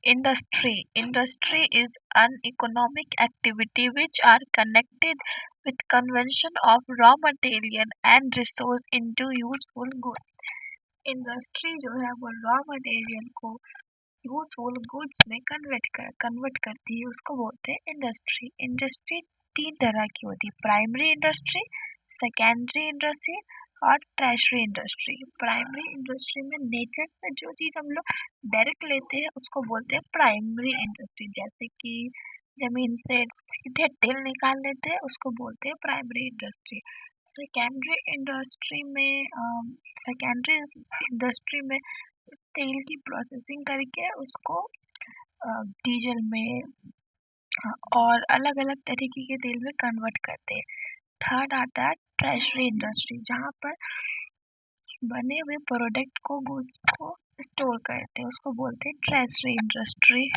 Industry is an economic activity which are connected with conversion of raw material and resource into useful goods. Industry जो है वो raw material को useful goods में convert करती है, उसको बोलते हैं इंडस्ट्री। इंडस्ट्री तीन तरह की होती है, प्राइमरी इंडस्ट्री, सेकेंडरी इंडस्ट्री और टर्शियरी इंडस्ट्री। प्राइमरी इंडस्ट्री में नेचर से जो चीज़ हम लोग डायरेक्ट लेते हैं उसको बोलते हैं प्राइमरी इंडस्ट्री, जैसे कि जमीन से सीधे तेल निकाल लेते हैं उसको बोलते हैं प्राइमरी इंडस्ट्री। सेकेंडरी इंडस्ट्री में सेकेंडरी इंडस्ट्री में तेल की प्रोसेसिंग करके उसको डीजल में और अलग अलग तरीके के तेल में कन्वर्ट करते हैं। थर्ड आता है टर्शियरी इंडस्ट्री, जहाँ पर बने हुए प्रोडक्ट को गुड्स को स्टोर करते हैं, उसको बोलते हैं टर्शियरी इंडस्ट्री।